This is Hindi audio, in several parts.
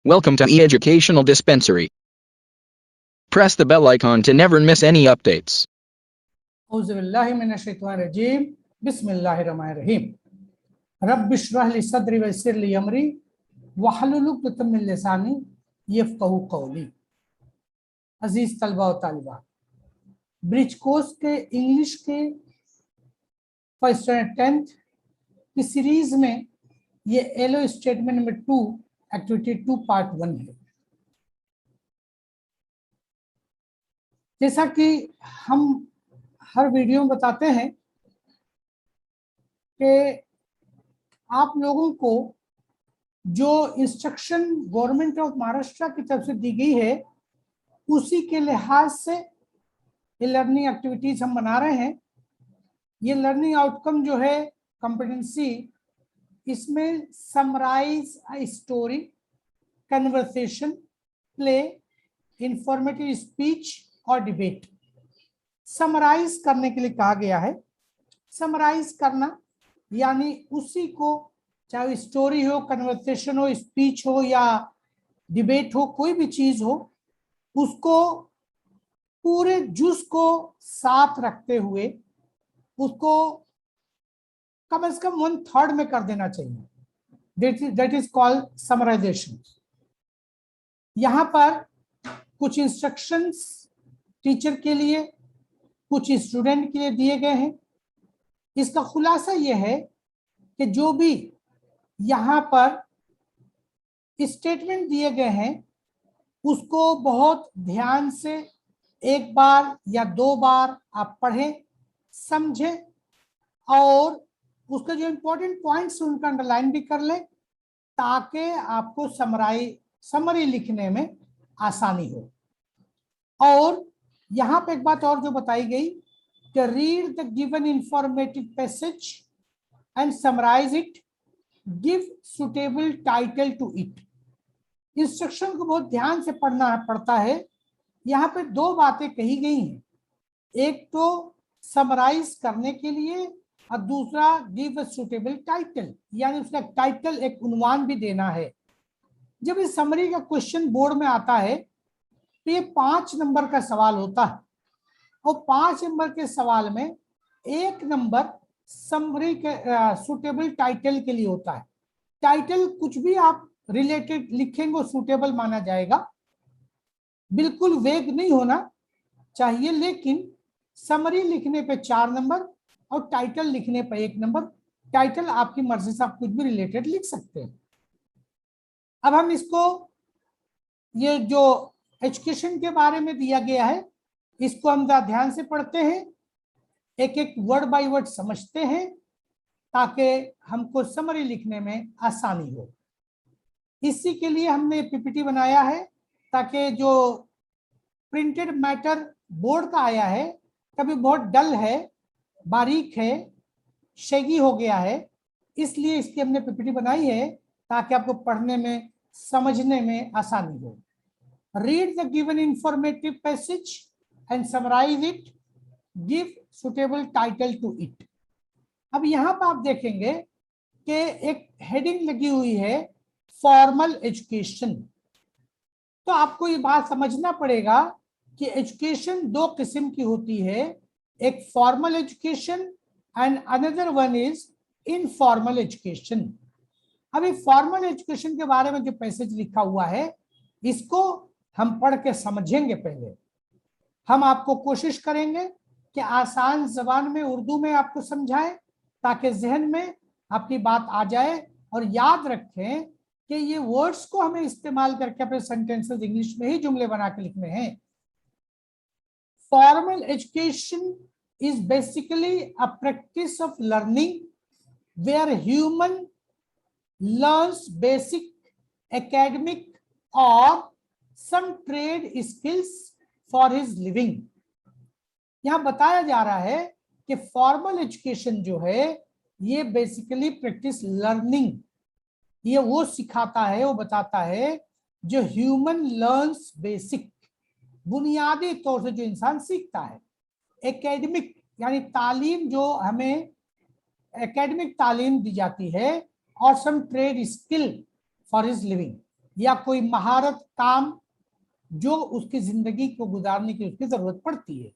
Welcome to e-Educational Dispensary. Press the bell icon to never miss any updates. औज़ुबिल्लाहिमिनश्शैतानिर्रजीम बिस्मिल्लाहिर्रहमानिर्रहीम रब्बिश्रह ली सदरी वयस्सिर ली अमरी वहलुल उक़दतम मिन लिसानी यफ़क़हू क़ौली। अजीज तलबा और तालिबात, ब्रिज कोर्स के इंग्लिश के फर्स्ट स्टैंडर्ड 10th की सीरीज में ये एलो स्टेटमेंट नंबर 2 एक्टिविटी 2 पार्ट 1 है। जैसा कि हम हर वीडियो में बताते हैं कि आप लोगों को जो इंस्ट्रक्शन गवर्नमेंट ऑफ महाराष्ट्र की तरफ से दी गई है उसी के लिहाज से ये लर्निंग एक्टिविटीज हम बना रहे हैं। ये लर्निंग आउटकम जो है कॉम्पिटेंसी, इसमें summarise a story, conversation, play, informative speech और डिबेट। समराइज करने के लिए कहा गया है। समराइज करना यानी उसी को, चाहे स्टोरी हो, कन्वर्सेशन हो, स्पीच हो या डिबेट हो, कोई भी चीज हो, उसको पूरे जूस को साथ रखते हुए उसको कम से कम 1/3 में कर देना चाहिए। That is called summarisation. यहां पर कुछ इंस्ट्रक्शंस टीचर के लिए, कुछ स्टूडेंट के लिए दिए गए हैं। इसका खुलासा यह है कि जो भी यहाँ पर स्टेटमेंट दिए गए हैं उसको बहुत ध्यान से एक बार या 2 बार आप पढ़ें, समझें और उसके जो इंपॉर्टेंट पॉइंट्स उनका अंडरलाइन भी कर लें ताकि आपको समरी लिखने में आसानी हो। और यहाँ पे एक बात और जो बताई गई कि read the given informative passage and summarise it, give suitable title to it. Instruction को बहुत ध्यान से पढ़ता है। यहाँ पे 2 बातें कही गई हैं, एक तो समराइज करने के लिए और दूसरा गिव अ सुटेबल टाइटल, यानी उसका टाइटल, एक उन्वान भी देना है। जब इस समरी का क्वेश्चन बोर्ड में आता है तो ये 5 नंबर का सवाल होता है और 5 नंबर के सवाल में 1 नंबर समरी के सुटेबल टाइटल के लिए होता है। टाइटल कुछ भी आप रिलेटेड लिखेंगे सूटेबल माना जाएगा, बिल्कुल वेग नहीं होना चाहिए। लेकिन समरी लिखने पे 4 नंबर और टाइटल लिखने पे 1 नंबर। टाइटल आपकी मर्जी से आप कुछ भी रिलेटेड लिख सकते हैं। अब हम इसको, ये जो एजुकेशन के बारे में दिया गया है, इसको हम ध्यान से पढ़ते हैं, एक एक वर्ड बाय वर्ड समझते हैं ताकि हमको समरी लिखने में आसानी हो। इसी के लिए हमने पीपीटी बनाया है ताकि जो प्रिंटेड मैटर बोर्ड का आया है कभी बहुत डल है, बारीक है, शेगी हो गया है, इसलिए इसकी हमने पीपीटी बनाई है ताकि आपको पढ़ने में, समझने में आसानी हो। Read the given informative passage and summarise it, give suitable title to it. अब यहाँ पर आप देखेंगे कि एक हेडिंग लगी हुई है फॉर्मल एजुकेशन। तो आपको ये बात समझना पड़ेगा कि एजुकेशन 2 किस्म की होती है, एक formal education and another one is informal education. अभी फॉर्मल एजुकेशन के बारे में जो पैसेज लिखा हुआ है इसको हम पढ़ के समझेंगे। पहले हम आपको कोशिश करेंगे कि आसान जबान में, उर्दू में आपको समझाएं ताकि जहन में आपकी बात आ जाए। और याद रखें कि ये वर्ड्स को हमें इस्तेमाल करके अपने सेंटेंसेस इंग्लिश में ही जुमले बना के लिखने हैं। Formal education is basically a practice of learning where human learns basic academic और some trade skills for his living. यहां बताया जा रहा है कि फॉर्मल एजुकेशन जो है ये बेसिकली प्रैक्टिस लर्निंग, ये वो सिखाता है, वो बताता है जो ह्यूमन लर्न्स बेसिक, बुनियादी तौर से जो इंसान सीखता है। एकेडमिक यानी तालीम, जो हमें एकेडमिक तालीम दी जाती है, और some trade skill for his living, या कोई महारत काम जो उसकी जिंदगी को गुजारने की उसकी जरूरत पड़ती है।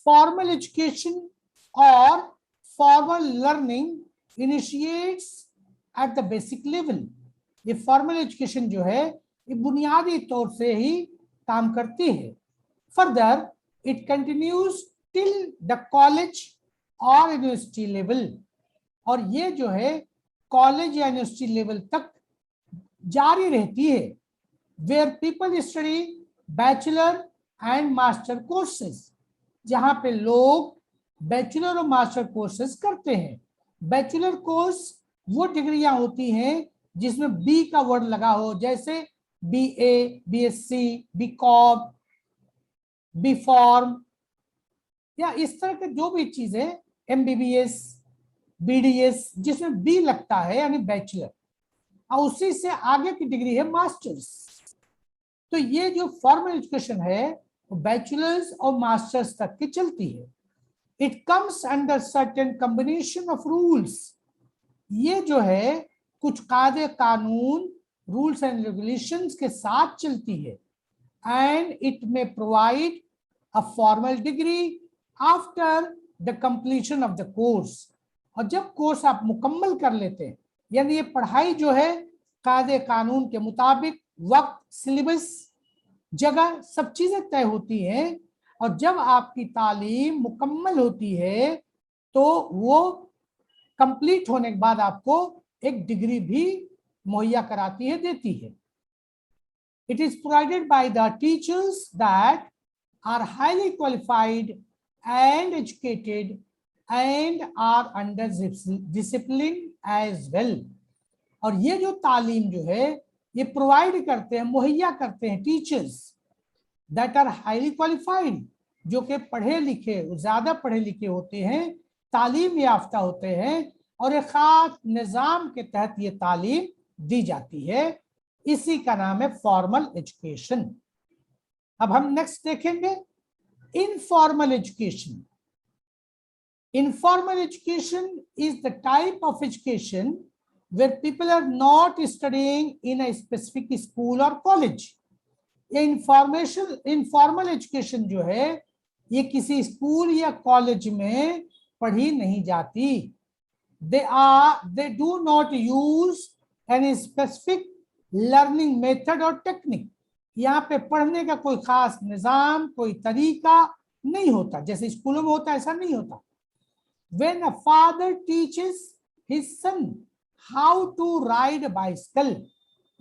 फॉर्मल एजुकेशन और formal learning initiates at the basic level. ये फॉर्मल एजुकेशन जो है ये बुनियादी तौर से ही काम करती है। Further it continues till the college और यूनिवर्सिटी लेवल, और ये जो है कॉलेज या यूनिवर्सिटी लेवल तक जारी रहती है। Where people study bachelor and master courses, जहां पे लोग बैचलर और मास्टर कोर्सेज करते हैं। बैचलर कोर्स वो डिग्रियां होती हैं जिसमें बी का वर्ड लगा हो, जैसे BA, BSc, BCom, B.Pharm या इस तरह के जो भी चीजें, MBBS, BDS, जिसमें बी लगता है यानी बैचलर, और उसी से आगे की डिग्री है मास्टर्स। तो ये जो फॉर्मल एजुकेशन है वो बैचलर्स और मास्टर्स तक की चलती है। It comes under certain combination of rules, ये जो है कुछ कायदे कानून, रूल्स एंड रेगुलेशंस के साथ चलती है। एंड इट में provide a formal degree after the completion of the course, और जब कोर्स आप मुकम्मल कर लेते हैं, यानी ये पढ़ाई जो है कायदे कानून के मुताबिक, वक्त, सिलेबस, जगह, सब चीजें तय होती हैं, और जब आपकी तालीम मुकम्मल होती है तो वो कंप्लीट होने के बाद आपको एक डिग्री भी मुहैया कराती है, देती है। It is provided by the teachers that are highly qualified and educated and are under discipline as well, और ये जो तालीम जो है ये प्रोवाइड करते हैं, मुहैया करते हैं teachers that are highly qualified, जो कि पढ़े लिखे, ज्यादा पढ़े लिखे होते हैं, तालीम याफ्ता होते हैं, और एक खास निजाम के तहत ये तालीम दी जाती है। इसी का नाम है फॉर्मल एजुकेशन। अब हम नेक्स्ट देखेंगे informal education. Informal education is the type of education where people are not studying in a specific school or college. ये इनफॉर्मल एजुकेशन जो है ये किसी स्कूल या कॉलेज में पढ़ी नहीं जाती। they do not use any specific learning method or technique. यहाँ पे पढ़ने का कोई खास निजाम, कोई तरीका नहीं होता, जैसे स्कूलों में होता ऐसा नहीं होता। When a father teaches his son how to ride a bicycle,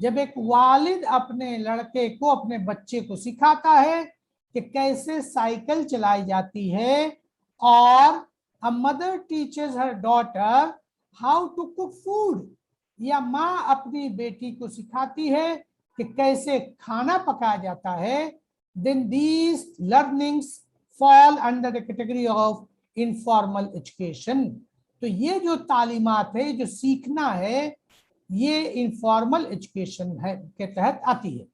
जब एक वालिद अपने लड़के को, अपने बच्चे को सिखाता है कि कैसे साइकिल चलाई जाती है, और a mother teaches her daughter how to cook food, या माँ अपनी बेटी को सिखाती है कि कैसे खाना पकाया जाता है, then these learnings fall under the category of informal education. तो ये जो तालीमात है, जो सीखना है, ये इनफॉर्मल एजुकेशन है के तहत आती है।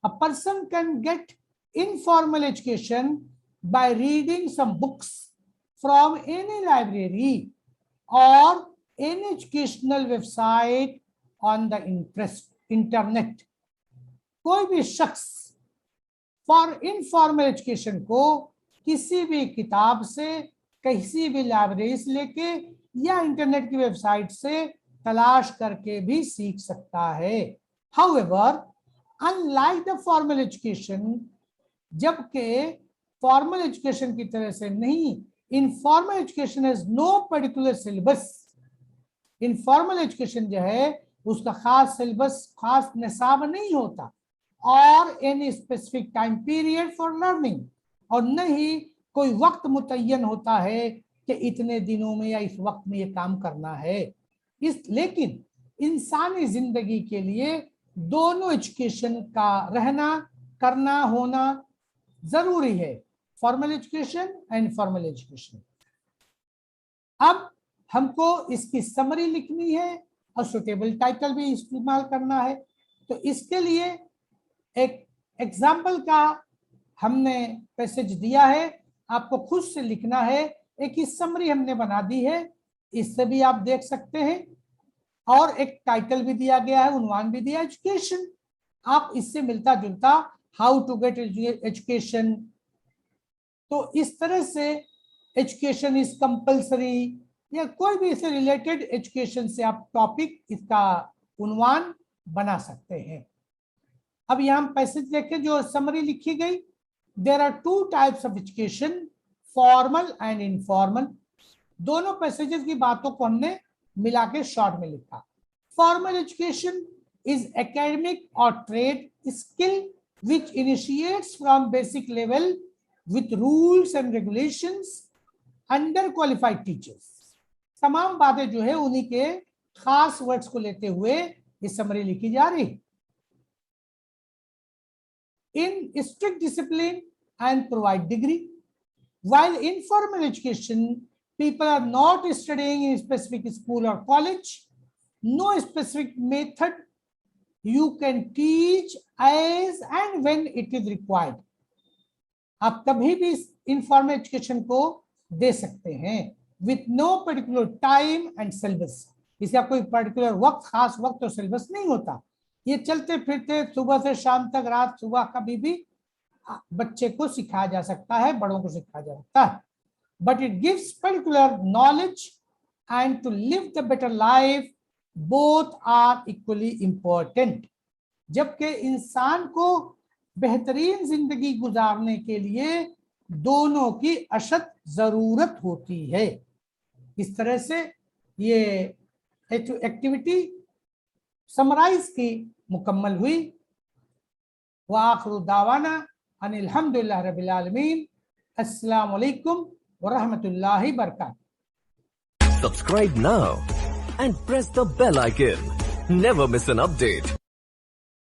A person can get informal education by reading some books from any library और any educational website on the internet. कोई भी शख्स फॉर इनफॉर्मल एजुकेशन को किसी भी किताब से, किसी भी लाइब्रेरी से लेके या इंटरनेट की वेबसाइट से तलाश करके भी सीख सकता है। However unlike the formal education, जबकि फॉर्मल एजुकेशन की तरह से नहीं, informal education has no particular syllabus. Informal education जो है उसका खास सिलेबस, खास निसाब नहीं होता, और any specific time period for learning, और न ही कोई वक्त मुतय्यन होता है कि इतने दिनों में या इस वक्त में ये काम करना है। लेकिन इंसानी जिंदगी के लिए दोनों एजुकेशन का रहना, करना, होना जरूरी है, formal education and informal education. अब हमको इसकी समरी लिखनी है और सुटेबल टाइटल भी इस्तेमाल करना है। तो इसके लिए एक एग्जाम्पल का हमने पैसेज दिया है, आपको खुद से लिखना है। एक ही समरी हमने बना दी है, इससे भी आप देख सकते हैं। और एक टाइटल भी दिया गया है, उन्वान भी दिया, एजुकेशन। आप इससे मिलता जुलता हाउ टू गेट एजुकेशन, तो इस तरह से एजुकेशन इज कंपल्सरी या कोई भी इससे रिलेटेड एजुकेशन से आप टॉपिक इसका उन्वान बना सकते हैं। अब यहां पैसेज देखें जो समरी लिखी गई। There are two types of education, formal and informal. दोनों पैसेजेस की बातों को हमने मिला के शॉर्ट में लिखा। फॉर्मल एजुकेशन इज एकेडमिक और trade skill which initiates from basic level with rules and regulations under qualified teachers। तमाम बातें जो है उन्हीं के खास वर्ड्स को लेते हुए ये समरी लिखी जा रही। In strict discipline and provide degree, while informal education people are not studying in specific school or college, no specific method, you can teach as and when it is required। आप कभी भी इनफॉर्मल एजुकेशन को दे सकते हैं with no particular time and syllabus. इसका कोई पर्टिकुलर वक्त, खास वक्त और सिलेबस नहीं होता। ये चलते फिरते सुबह से शाम तक, रात सुबह कभी भी बच्चे को सिखाया जा सकता है, बड़ों को सिखाया जा सकता है। But it gives particular knowledge and to live the better life both are equally important. जबकि इंसान को बेहतरीन जिंदगी गुजारने के लिए दोनों की अशद जरूरत होती है। इस तरह से ये एक्टिविटी समराइज की मुकम्मल हुई। व आखिरु दावाना अनिल हम्दुलिल्लाहि रब्बिल आलमीन। अस्सलामु अलैकुम व रहमतुल्लाहि व बरकातहू। Subscribe now and press the bell icon. Never miss an update.